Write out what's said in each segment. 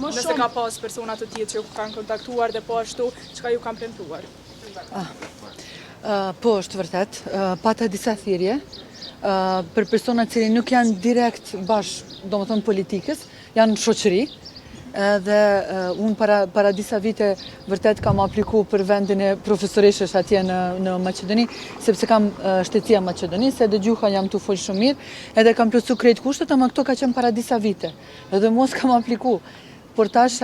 Nëse ka pas persona të tjerë që ju kanë kontaktuar dhe po ashtu, çka ju kanë premtuar? Po, është vërtet. Pata disa thirrje për persona që nuk janë direkt domethënë politikës, janë shoqëri. Dhe unë para disa vite vërtet kam apliku për vendin e profesoreshesh atje në Maqedoni, sepse kam shtetësia Maqedonisë, edhe gjuha jam tu fol shumë mirë, edhe kam plotsu krejt kushtet, ama këto ka qenë para disa vite. Edhe mos kam apliku. Por tash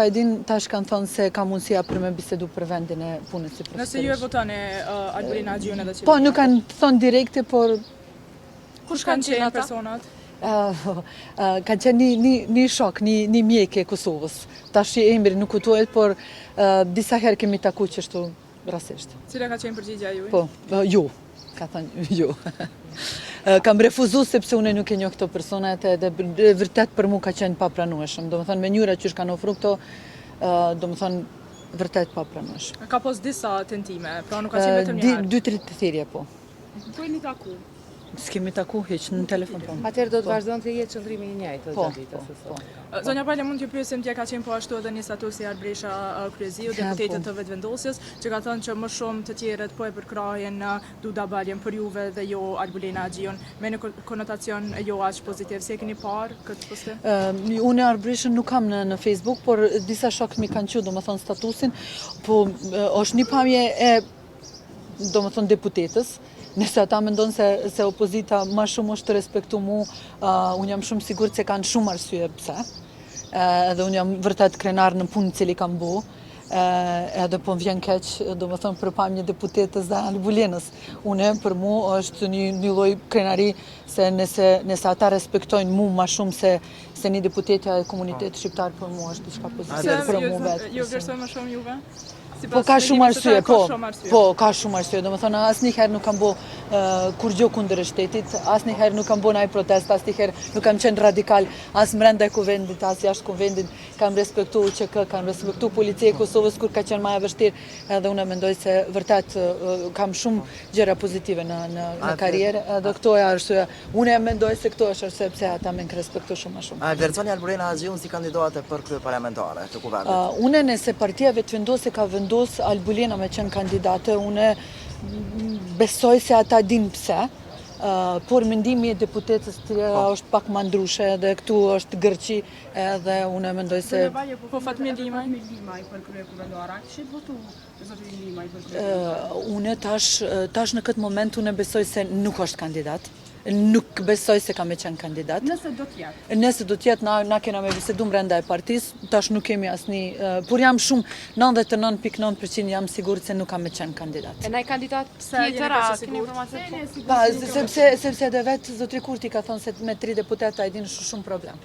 tash kanë thonë se ka mundësia për me bisedu për vendin e punës si profesoresh. Nëse ju e votoni Albulina Xhiun edhe Po, nuk kanë thonë direkte, por kush kanë qenë personat? Ka qenë një shok, një mjek e Kosovës. Tash emri nuk kujtohet, por disa herë kemi taku qështu rasisht. Cila ka qenë përgjigjja juaj? Po, ju, ka thënë ju. Kam refuzu sepse unë nuk e njoh këto personat edhe vërtet për mu ka qenë papranueshëm. Domethënë mënyra që kanë ofruar këto, domethënë vërtet papranueshëm. Ka pas disa tentime, pra nuk ka qenë vetëm një herë. 2-3 të thirrje po. Po jeni taku? S'kemi taku hiç në telefon po. Atëherë do të vazhdon të jetë qëndrimi i njëjtë gjatë ditës. Zonja Pale, mund t'ju pyesim, tje ka qenë po ashtu edhe një status si Arbresha Kryeziu, deputetët të vetëvendosjes, që ka thënë që më shumë të tjerët po e përkrahen Duda Baljen për juve dhe jo Albulina Xhiun, me një konotacion jo aq pozitiv. Si e keni parë këtë postim? Unë Arbreshën nuk kam në Facebook, por disa shokë mi kanë qenë domethënë statusin, po është një pamje e domethënë deputetës. Nëse ata mendon se opozita më shumë është të respektu mu, unë jam shumë sigurt se kanë shumë arsye pse. Edhe unë jam vërtet krenar në punë cili kam bu. Edhe po më vjen keq, domethënë për pamje deputetës dhe Albulinës. Unë për mu është një lloj krenari se nëse ata respektojnë mu më shumë se një deputetja e komunitetit shqiptar, për mu është diçka pozitive për mu vetë. Ju vlerësoj më shumë juve? Po ka shumë arsye, po ka shumë arsye. Domethënë asnjëherë nuk kam bo kur gjë kundër shtetit, asnjëherë nuk kam bo ndaj protest, asnjëherë nuk kam qenë radikal as brenda kuvendit, as jashtë kuvendit. Kam respektuar ÇK, kam respektuar policia e Kosovës kur ka qenë më e vështirë, edhe unë mendoj se vërtet kam shumë gjëra pozitive në karrierë, edhe këto e arsyeja. Unë mendoj se këto është arsye pse ata më respektoj shumë më shumë. A vlerësoni Albulina Xhiun si kandidate për kryeparlamentare të kuvendit? Unë nëse partia vetëvendosje ka vendos Albulina me qenë kandidate, unë besoj se ata din pse, por mendimi e deputetës tjera është pak më ndryshe edhe këtu është gërqi edhe unë mendoj se... Po Fatmir Limaj? Për kryekumendore, kishit votu zotin Limaj për kryekumendore? Unë tash në këtë moment unë besoj se nuk është kandidat. Nuk besoj se ka me qenë kandidat. Nëse do t'jetë? Nëse do t'jetë, na kena me bisedu brenda e partisë, tash nuk kemi asnjë, por jam shumë 99.9% jam sigurt se nuk ka me qenë kandidat. E naj kandidat tjetër, a keni informacion? Sepse edhe vetë zotri Kurti ka thonë se me 3 deputeta e din shumë problem.